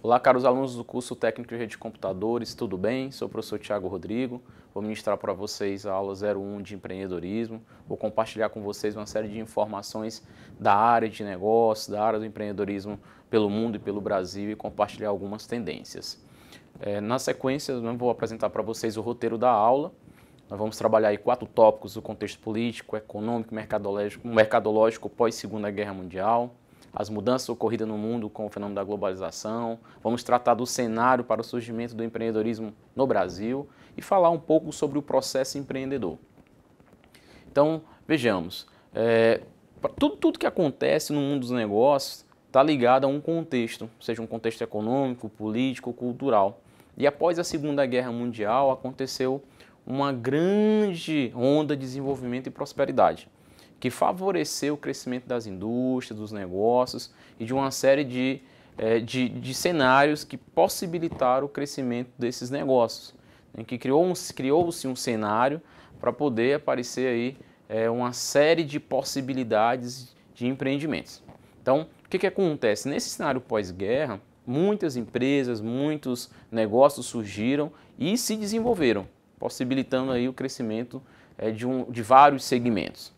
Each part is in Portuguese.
Olá, caros alunos do curso Técnico de Rede de Computadores, tudo bem? Sou o professor Thiago Rodrigo, vou ministrar para vocês a aula 01 de empreendedorismo, vou compartilhar com vocês uma série de informações da área de negócios, da área do empreendedorismo pelo mundo e pelo Brasil e compartilhar algumas tendências. Na sequência, eu vou apresentar para vocês o roteiro da aula. Nós vamos trabalhar aí 4 tópicos do contexto político, econômico, mercadológico pós-Segunda Guerra Mundial, as mudanças ocorridas no mundo com o fenômeno da globalização, vamos tratar do cenário para o surgimento do empreendedorismo no Brasil e falar um pouco sobre o processo empreendedor. Então, vejamos, tudo que acontece no mundo dos negócios está ligado a um contexto, seja um contexto econômico, político, cultural. E após a Segunda Guerra Mundial aconteceu uma grande onda de desenvolvimento e prosperidade, que favoreceu o crescimento das indústrias, dos negócios e de uma série de cenários que possibilitaram o crescimento desses negócios, em que criou-se um cenário para poder aparecer aí uma série de possibilidades de empreendimentos. Então, o que acontece? Nesse cenário pós-guerra, muitas empresas, muitos negócios surgiram e se desenvolveram, possibilitando aí o crescimento de vários segmentos.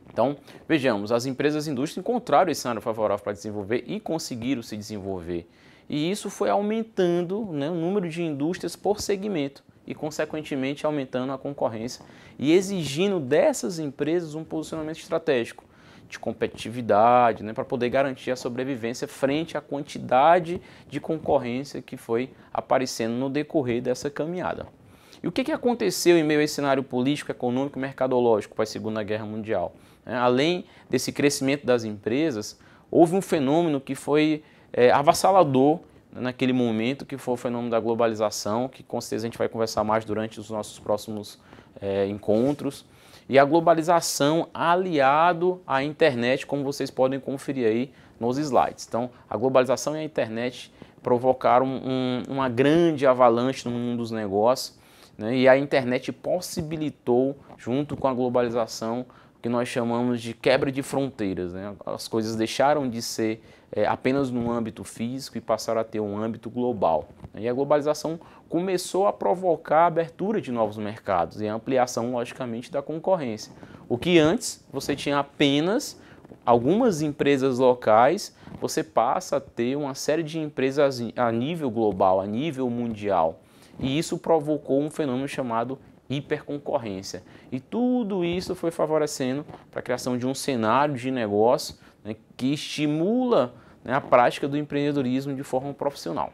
Então, vejamos, as empresas e indústrias encontraram esse cenário favorável para desenvolver e conseguiram se desenvolver. E isso foi aumentando, né, o número de indústrias por segmento e, consequentemente, aumentando a concorrência e exigindo dessas empresas um posicionamento estratégico de competitividade, né, para poder garantir a sobrevivência frente à quantidade de concorrência que foi aparecendo no decorrer dessa caminhada. E o que aconteceu em meio a esse cenário político, econômico e mercadológico para a Segunda Guerra Mundial? Além desse crescimento das empresas, houve um fenômeno que foi avassalador naquele momento, que foi o fenômeno da globalização, que com certeza a gente vai conversar mais durante os nossos próximos encontros. E a globalização aliado à internet, como vocês podem conferir aí nos slides. Então, a globalização e a internet provocaram uma grande avalanche no mundo dos negócios, né? E a internet possibilitou, junto com a globalização, o que nós chamamos de quebra de fronteiras, né? As coisas deixaram de ser apenas no âmbito físico e passaram a ter um âmbito global. E a globalização começou a provocar a abertura de novos mercados e a ampliação, logicamente, da concorrência. O que antes você tinha apenas algumas empresas locais, você passa a ter uma série de empresas a nível global, a nível mundial. E isso provocou um fenômeno chamado hiperconcorrência. E tudo isso foi favorecendo para a criação de um cenário de negócio, né, que estimula, né, a prática do empreendedorismo de forma profissional.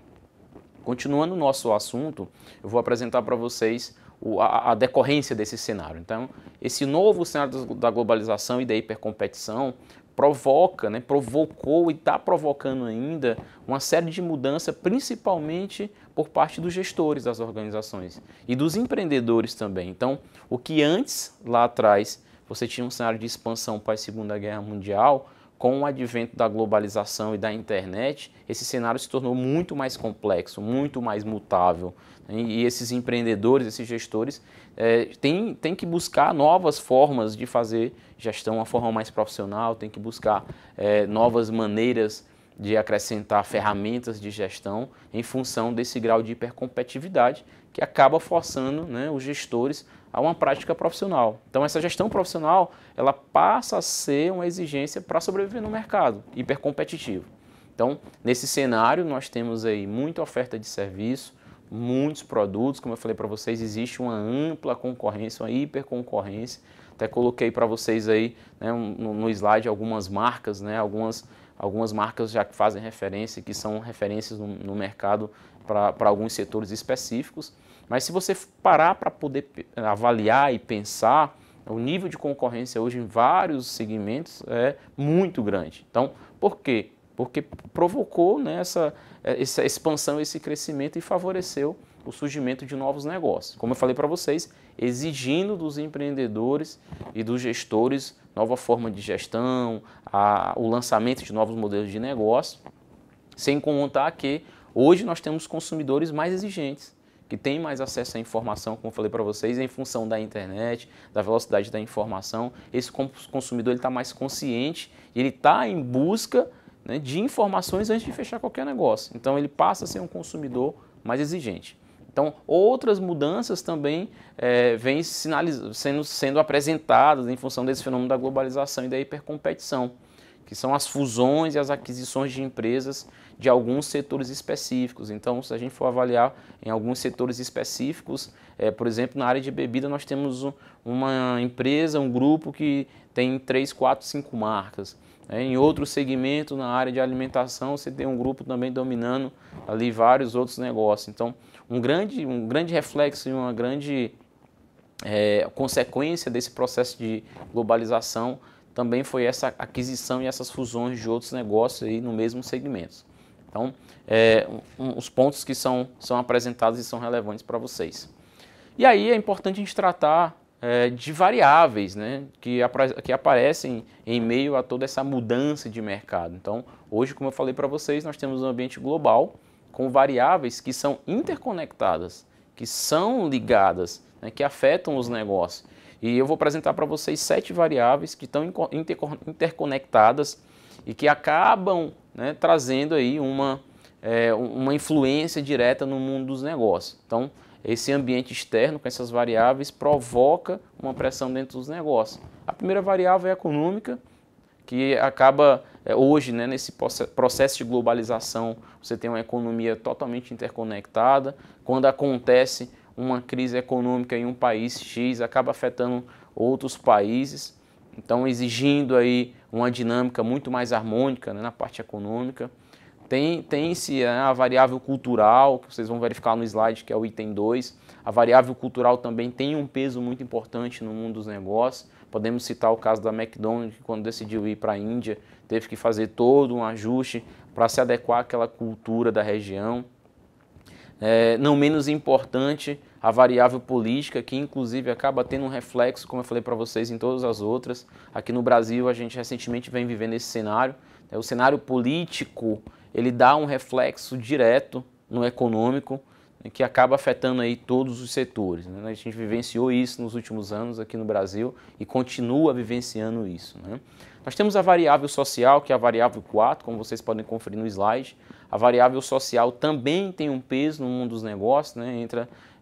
Continuando o nosso assunto, eu vou apresentar para vocês a decorrência desse cenário. Então, esse novo cenário da globalização e da hipercompetição provocou e está provocando ainda uma série de mudanças, principalmente por parte dos gestores das organizações e dos empreendedores também. Então, o que antes, lá atrás, você tinha um cenário de expansão pós-Segunda Guerra Mundial, com o advento da globalização e da internet, esse cenário se tornou muito mais complexo, muito mais mutável. E esses empreendedores, esses gestores, têm que buscar novas formas de fazer gestão, uma forma mais profissional, tem que buscar novas maneiras de acrescentar ferramentas de gestão em função desse grau de hipercompetitividade que acaba forçando, né, os gestores a uma prática profissional. Então essa gestão profissional, ela passa a ser uma exigência para sobreviver no mercado hipercompetitivo. Então, nesse cenário, nós temos aí muita oferta de serviço, muitos produtos, como eu falei para vocês, existe uma ampla concorrência, uma hiperconcorrência. Até coloquei para vocês aí, né, no slide algumas marcas, né, algumas marcas já que fazem referência, que são referências no mercado para alguns setores específicos. Mas se você parar para poder avaliar e pensar, o nível de concorrência hoje em vários segmentos é muito grande. Então, por quê? Porque provocou, né, essa expansão, esse crescimento e favoreceu o surgimento de novos negócios. Como eu falei para vocês, exigindo dos empreendedores e dos gestores nova forma de gestão, o lançamento de novos modelos de negócio, sem contar que hoje nós temos consumidores mais exigentes, que têm mais acesso à informação, como eu falei para vocês, em função da internet, da velocidade da informação. Esse consumidor está mais consciente, ele está em busca né, de informações antes de fechar qualquer negócio. Então ele passa a ser um consumidor mais exigente. Então outras mudanças também vêm sendo apresentadas em função desse fenômeno da globalização e da hipercompetição, que são as fusões e as aquisições de empresas de alguns setores específicos. Então, se a gente for avaliar em alguns setores específicos, por exemplo, na área de bebida nós temos uma empresa, um grupo que tem 3, 4, 5 marcas. Em outro segmento, na área de alimentação, você tem um grupo também dominando ali vários outros negócios. Então, um grande reflexo e uma grande consequência desse processo de globalização também foi essa aquisição e essas fusões de outros negócios aí no mesmo segmento. Então, os pontos que são apresentados e são relevantes para vocês. E aí é importante a gente tratar de variáveis, né, que aparecem em meio a toda essa mudança de mercado. Então, hoje, como eu falei para vocês, nós temos um ambiente global com variáveis que são interconectadas, que são ligadas, né, que afetam os negócios. E eu vou apresentar para vocês 7 variáveis que estão interconectadas e que acabam, né, trazendo aí uma influência direta no mundo dos negócios. Então, esse ambiente externo com essas variáveis provoca uma pressão dentro dos negócios. A primeira variável é econômica, que acaba hoje, né, nesse processo de globalização, você tem uma economia totalmente interconectada. Quando acontece uma crise econômica em um país X, acaba afetando outros países, então exigindo aí uma dinâmica muito mais harmônica, né, na parte econômica. Tem-se a variável cultural, que vocês vão verificar no slide, que é o item 2. A variável cultural também tem um peso muito importante no mundo dos negócios. Podemos citar o caso da McDonald's, que quando decidiu ir para a Índia, teve que fazer todo um ajuste para se adequar àquela cultura da região. Não menos importante, a variável política, que inclusive acaba tendo um reflexo, como eu falei para vocês, em todas as outras. Aqui no Brasil, a gente recentemente vem vivendo esse cenário. O cenário político, ele dá um reflexo direto no econômico, que acaba afetando aí todos os setores, né? A gente vivenciou isso nos últimos anos aqui no Brasil e continua vivenciando isso, né? Nós temos a variável social, que é a variável 4, como vocês podem conferir no slide. A variável social também tem um peso no mundo dos negócios, né?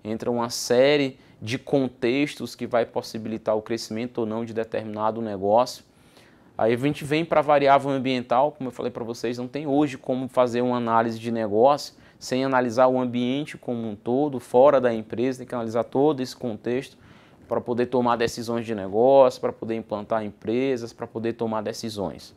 Entra uma série de contextos que vai possibilitar o crescimento ou não de determinado negócio. Aí a gente vem para a variável ambiental, como eu falei para vocês, não tem hoje como fazer uma análise de negócio sem analisar o ambiente como um todo, fora da empresa, tem que analisar todo esse contexto para poder tomar decisões de negócio, para poder implantar empresas, para poder tomar decisões.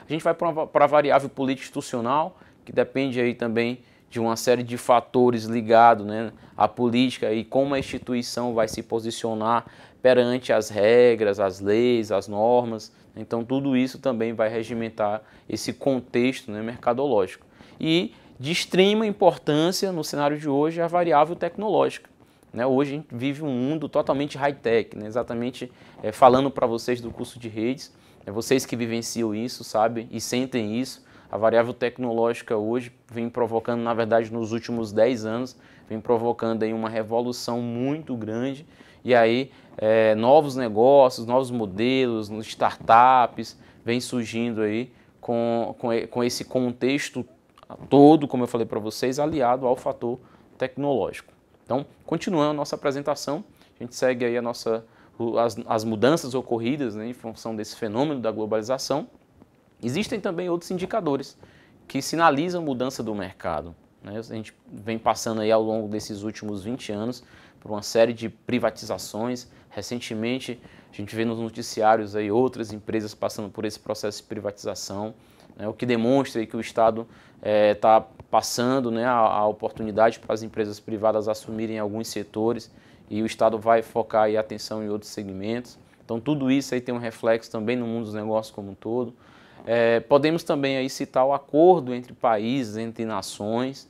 A gente vai para a variável político-institucional, que depende aí também de uma série de fatores ligados, né, à política e como a instituição vai se posicionar perante as regras, as leis, as normas. Então tudo isso também vai regimentar esse contexto, né, mercadológico. E de extrema importância no cenário de hoje é a variável tecnológica, né? Hoje a gente vive um mundo totalmente high-tech, né? Exatamente falando para vocês do curso de redes, vocês que vivenciam isso, sabem e sentem isso. A variável tecnológica hoje vem provocando, na verdade, nos últimos 10 anos, vem provocando aí uma revolução muito grande. E aí novos negócios, novos modelos, startups, vem surgindo aí com esse contexto todo, como eu falei para vocês, aliado ao fator tecnológico. Então, continuando a nossa apresentação, a gente segue aí as mudanças ocorridas, né, em função desse fenômeno da globalização. Existem também outros indicadores que sinalizam mudança do mercado, né? A gente vem passando aí ao longo desses últimos 20 anos por uma série de privatizações. Recentemente, a gente vê nos noticiários aí outras empresas passando por esse processo de privatização, né, o que demonstra aí que o Estado está passando, né, a oportunidade para as empresas privadas assumirem alguns setores e o Estado vai focar aí a atenção em outros segmentos. Então tudo isso aí tem um reflexo também no mundo dos negócios como um todo. Podemos também aí citar o acordo entre países, entre nações,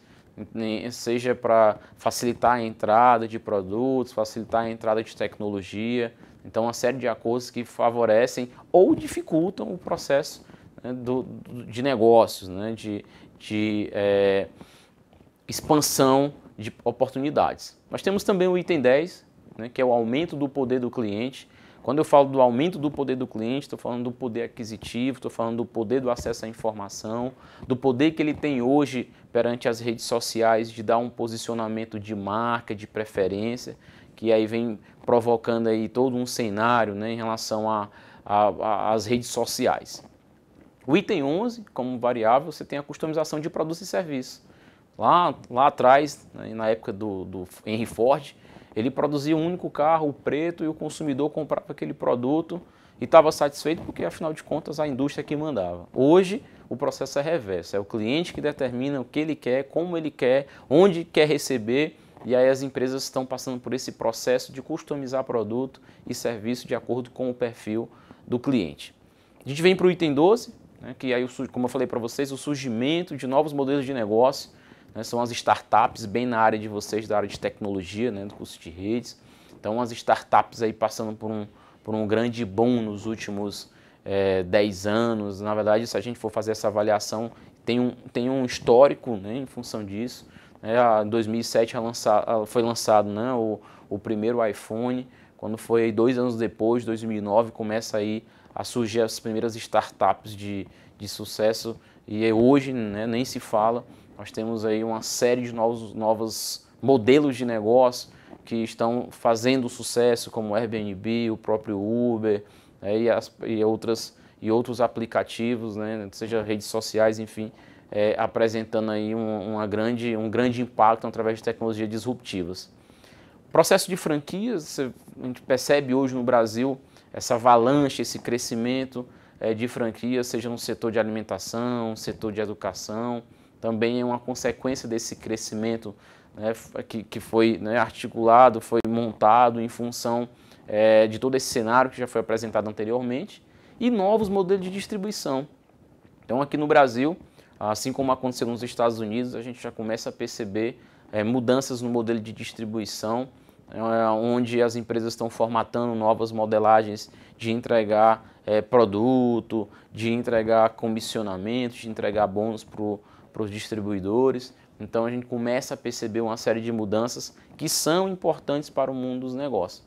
seja para facilitar a entrada de produtos, facilitar a entrada de tecnologia. Então uma série de acordos que favorecem ou dificultam o processo, né, de negócios, né, de expansão de oportunidades. Nós temos também o item 10, né, que é o aumento do poder do cliente. Quando eu falo do aumento do poder do cliente, estou falando do poder aquisitivo, estou falando do poder do acesso à informação, do poder que ele tem hoje perante as redes sociais de dar um posicionamento de marca, de preferência, que aí vem provocando aí todo um cenário, né, em relação às redes sociais. O item 11, como variável, você tem a customização de produtos e serviços. Lá atrás, né, na época do Henry Ford, ele produzia um único carro, o preto, e o consumidor comprava aquele produto e estava satisfeito porque, afinal de contas, a indústria que mandava. Hoje, o processo é reverso, é o cliente que determina o que ele quer, como ele quer, onde quer receber, e aí as empresas estão passando por esse processo de customizar produto e serviço de acordo com o perfil do cliente. A gente vem para o item 12, né, que aí, como eu falei para vocês, o surgimento de novos modelos de negócio, né, são as startups, bem na área de vocês, da área de tecnologia, né, do curso de redes. Então, as startups aí passando por um grande boom nos últimos 10 anos. Na verdade, se a gente for fazer essa avaliação, tem um histórico, né, em função disso. Em 2007 foi lançado, né, o primeiro iPhone. Quando foi aí 2 anos depois, 2009, começa aí a surgir as primeiras startups de sucesso. E hoje, né, nem se fala. Nós temos aí uma série de novos modelos de negócio que estão fazendo sucesso, como o Airbnb, o próprio Uber, e outros aplicativos, né, seja redes sociais, enfim, apresentando aí um grande impacto através de tecnologias disruptivas. Processo de franquias, a gente percebe hoje no Brasil essa avalanche, esse crescimento de franquias, seja no setor de alimentação, setor de educação. Também é uma consequência desse crescimento, né, que foi, né, articulado, foi montado em função de todo esse cenário que já foi apresentado anteriormente, e novos modelos de distribuição. Então, aqui no Brasil, assim como aconteceu nos Estados Unidos, a gente já começa a perceber mudanças no modelo de distribuição, onde as empresas estão formatando novas modelagens de entregar produto, de entregar comissionamento, de entregar bônus para os distribuidores. Então a gente começa a perceber uma série de mudanças que são importantes para o mundo dos negócios.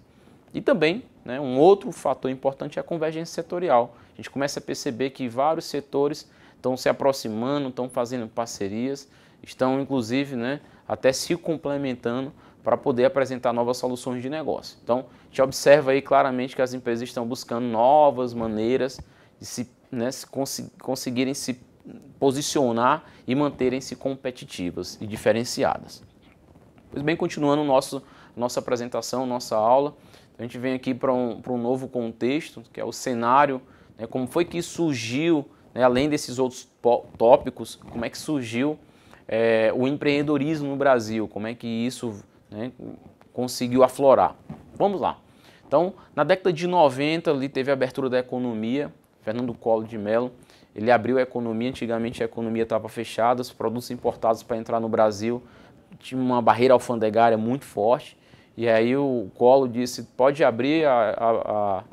E também, né, um outro fator importante é a convergência setorial. A gente começa a perceber que vários setores estão se aproximando, estão fazendo parcerias, estão inclusive, né, até se complementando para poder apresentar novas soluções de negócio. Então, a gente observa aí claramente que as empresas estão buscando novas maneiras de conseguirem se posicionar e manterem-se competitivas e diferenciadas. Pois bem, continuando nossa apresentação, nossa aula, a gente vem aqui para um novo contexto, que é o cenário, né, como foi que surgiu, né, além desses outros tópicos, como é que surgiu o empreendedorismo no Brasil, como é que isso, né, conseguiu aflorar. Vamos lá. Então, na década de 90, ali teve a abertura da economia, Fernando Collor de Mello, ele abriu a economia. Antigamente a economia estava fechada, os produtos importados para entrar no Brasil tinha uma barreira alfandegária muito forte, e aí o Collor disse, pode abrir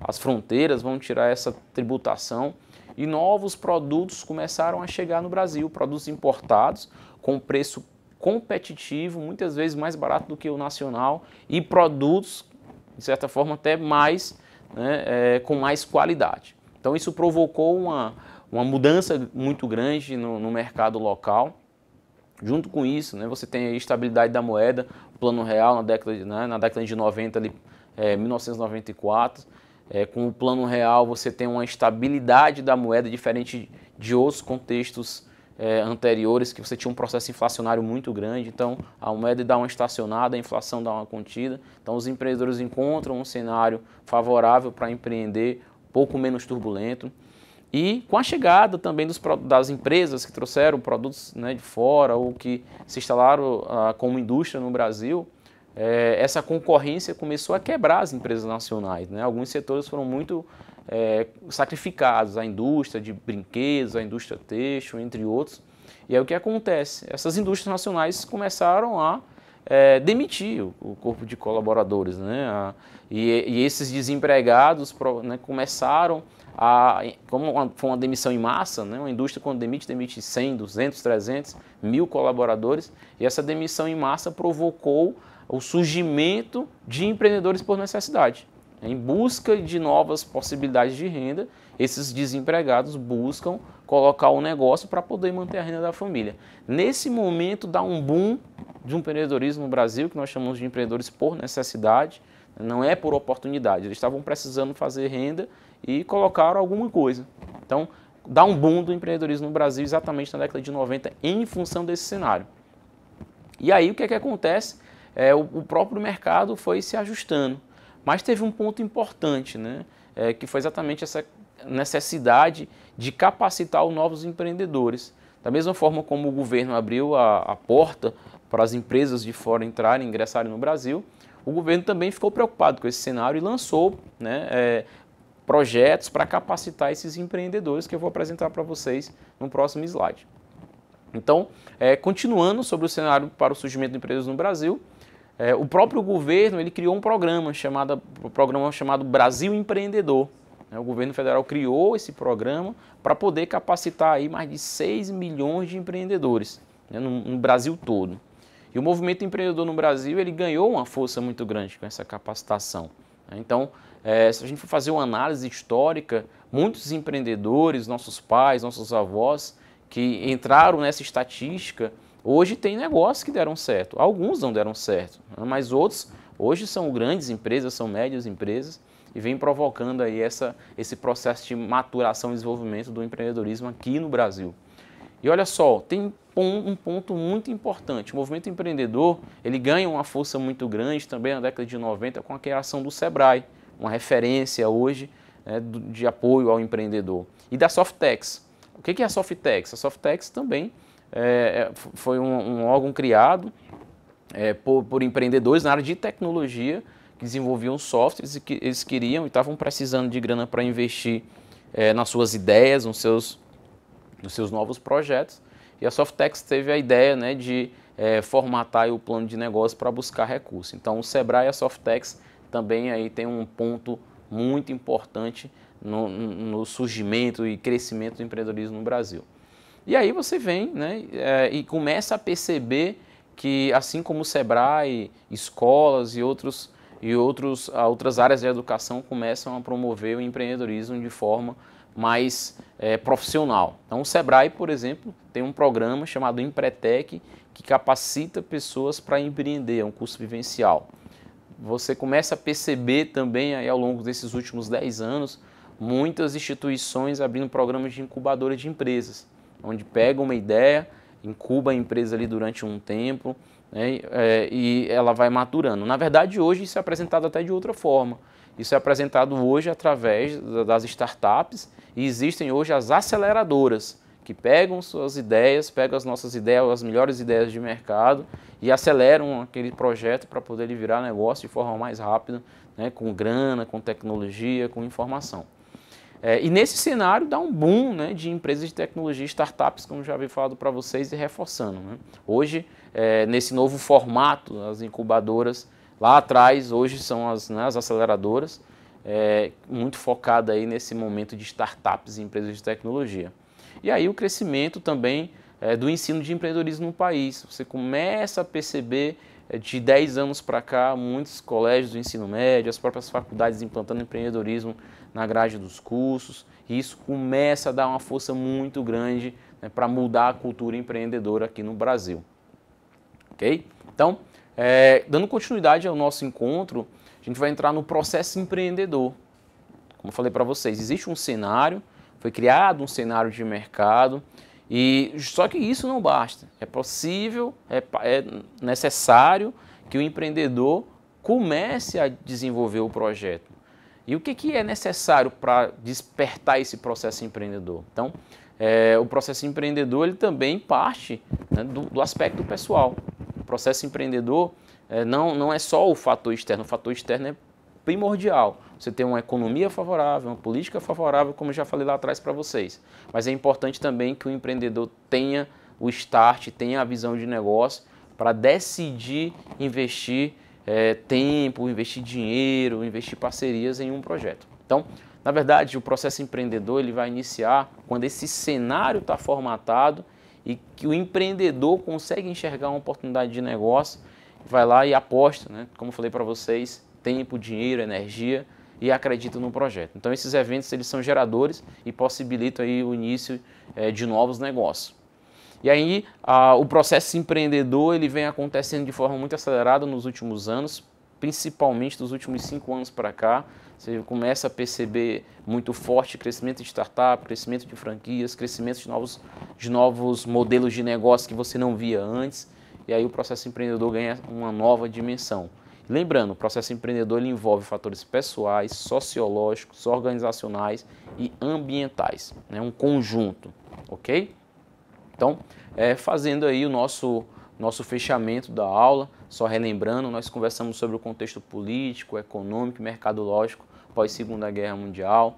as fronteiras, vamos tirar essa tributação, e novos produtos começaram a chegar no Brasil, produtos importados com preço competitivo, muitas vezes mais barato do que o nacional, e produtos, de certa forma, até mais, né, com mais qualidade. Então isso provocou uma mudança muito grande no mercado local. Junto com isso, né, você tem a estabilidade da moeda, o Plano Real na década de 90, ali, 1994. Com o Plano Real você tem uma estabilidade da moeda diferente de outros contextos anteriores, que você tinha um processo inflacionário muito grande. Então a moeda dá uma estacionada, a inflação dá uma contida. Então os empreendedores encontram um cenário favorável para empreender, pouco menos turbulento. E com a chegada também das empresas que trouxeram produtos, né, de fora ou que se instalaram como indústria no Brasil, essa concorrência começou a quebrar as empresas nacionais, né? Alguns setores foram muito sacrificados, a indústria de brinquedos, a indústria têxtil, entre outros. E aí o que acontece? Essas indústrias nacionais começaram a demitir o corpo de colaboradores, né? E esses desempregados, né, começaram como foi uma demissão em massa, né? Uma indústria quando demite 100, 200, 300, 1000 colaboradores, e essa demissão em massa provocou o surgimento de empreendedores por necessidade. Em busca de novas possibilidades de renda, esses desempregados buscam colocar o negócio para poder manter a renda da família. Nesse momento dá um boom de um empreendedorismo no Brasil, que nós chamamos de empreendedores por necessidade, não é por oportunidade. Eles estavam precisando fazer renda e colocaram alguma coisa. Então, dá um boom do empreendedorismo no Brasil exatamente na década de 90 em função desse cenário. E aí o que é que acontece? O próprio mercado foi se ajustando. Mas teve um ponto importante, né? Que foi exatamente essa necessidade de capacitar os novos empreendedores. Da mesma forma como o governo abriu a porta para as empresas de fora entrarem, ingressarem no Brasil, o governo também ficou preocupado com esse cenário e lançou, né, projetos para capacitar esses empreendedores que eu vou apresentar para vocês no próximo slide. Então, continuando sobre o cenário para o surgimento de empresas no Brasil, o próprio governo ele criou um programa chamado Brasil Empreendedor. O governo federal criou esse programa para poder capacitar aí mais de 6 milhões de empreendedores, né, no Brasil todo. E o movimento empreendedor no Brasil ele ganhou uma força muito grande com essa capacitação. Então, se a gente for fazer uma análise histórica, muitos empreendedores, nossos pais, nossos avós, que entraram nessa estatística, hoje tem negócios que deram certo. Alguns não deram certo, mas outros hoje são grandes empresas, são médias empresas e vem provocando aí esse processo de maturação e desenvolvimento do empreendedorismo aqui no Brasil. E olha só, tem um ponto muito importante. O movimento empreendedor ele ganha uma força muito grande também na década de 90 com a criação do Sebrae, uma referência hoje, né, de apoio ao empreendedor. E da Softex. O que é a Softex? A Softex também foi um órgão criado por empreendedores na área de tecnologia que desenvolviam softwares e que eles queriam e estavam precisando de grana para investir nas suas ideias, nos seus novos projetos. E a Softex teve a ideia, né, de formatar o plano de negócio para buscar recursos. Então o Sebrae e a Softex também aí tem um ponto muito importante no surgimento e crescimento do empreendedorismo no Brasil. E aí você vem, né, e começa a perceber que, assim como o Sebrae, escolas e outras áreas de educação começam a promover o empreendedorismo de forma mais profissional. Então o Sebrae, por exemplo, tem um programa chamado Empretec que capacita pessoas para empreender, é um curso vivencial. Você começa a perceber também aí, ao longo desses últimos 10 anos, muitas instituições abrindo programas de incubadora de empresas, onde pega uma ideia, incuba a empresa ali durante um tempo, né, e ela vai maturando. Na verdade, hoje isso é apresentado até de outra forma. Isso é apresentado hoje através das startups e existem hoje as aceleradoras, que pegam suas ideias, pegam as nossas ideias, as melhores ideias de mercado e aceleram aquele projeto para poder ele virar negócio de forma mais rápida, né, com grana, com tecnologia, com informação. E nesse cenário dá um boom, né, de empresas de tecnologia, startups, como já havia falado para vocês, e reforçando. Né? Hoje, nesse novo formato, as incubadoras, lá atrás, hoje são as aceleradoras, muito focada aí nesse momento de startups e empresas de tecnologia. E aí o crescimento também do ensino de empreendedorismo no país. Você começa a perceber, de 10 anos para cá, muitos colégios do ensino médio, as próprias faculdades implantando empreendedorismo na grade dos cursos, e isso começa a dar uma força muito grande, né, para mudar a cultura empreendedora aqui no Brasil. Ok? Então, dando continuidade ao nosso encontro, a gente vai entrar no processo empreendedor. Como eu falei para vocês, existe um cenário, foi criado um cenário de mercado, só que isso não basta. É possível, é necessário que o empreendedor comece a desenvolver o projeto. E o que é necessário para despertar esse processo empreendedor? Então, o processo empreendedor ele também parte, né, do aspecto pessoal. O processo empreendedor não é só o fator externo é primordial. Você tem uma economia favorável, uma política favorável, como eu já falei lá atrás para vocês. Mas é importante também que o empreendedor tenha o start, tenha a visão de negócio para decidir investir tempo, investir dinheiro, investir parcerias em um projeto. Então, na verdade, o processo empreendedor ele vai iniciar quando esse cenário está formatado e que o empreendedor consegue enxergar uma oportunidade de negócio, vai lá e aposta, né? Como eu falei para vocês, tempo, dinheiro, energia, e acreditam no projeto. Então esses eventos eles são geradores e possibilitam aí o início de novos negócios. E aí o processo empreendedor ele vem acontecendo de forma muito acelerada nos últimos anos, principalmente dos últimos 5 anos para cá. Você começa a perceber muito forte crescimento de startup, crescimento de franquias, crescimento de novos modelos de negócio que você não via antes. E aí o processo empreendedor ganha uma nova dimensão. Lembrando, o processo empreendedor ele envolve fatores pessoais, sociológicos, organizacionais e ambientais, né? Um conjunto, ok? Então, fazendo aí o nosso fechamento da aula, só relembrando, nós conversamos sobre o contexto político, econômico e mercadológico pós-Segunda Guerra Mundial,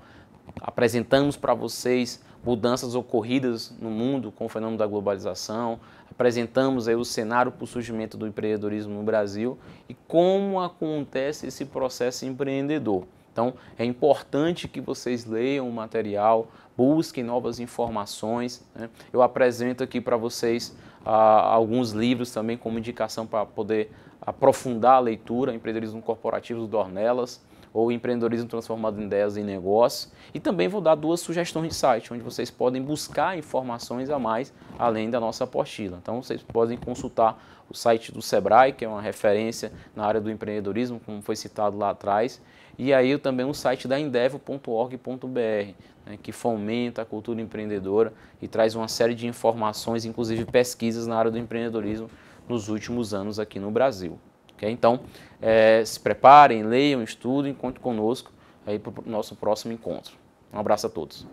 apresentamos para vocês mudanças ocorridas no mundo com o fenômeno da globalização, apresentamos aí o cenário para o surgimento do empreendedorismo no Brasil e como acontece esse processo empreendedor. Então, é importante que vocês leiam o material, busquem novas informações, né? Eu apresento aqui para vocês alguns livros também como indicação para poder aprofundar a leitura, Empreendedorismo Corporativo do Dornelas, ou Empreendedorismo Transformado em Ideias em Negócios. E também vou dar 2 sugestões de site, onde vocês podem buscar informações a mais, além da nossa apostila. Então, vocês podem consultar o site do Sebrae, que é uma referência na área do empreendedorismo, como foi citado lá atrás, e aí também o site da endeavor.org.br, né, que fomenta a cultura empreendedora e traz uma série de informações, inclusive pesquisas na área do empreendedorismo nos últimos anos aqui no Brasil. Okay? Então, se preparem, leiam, estudem, contem conosco aí para o nosso próximo encontro. Um abraço a todos.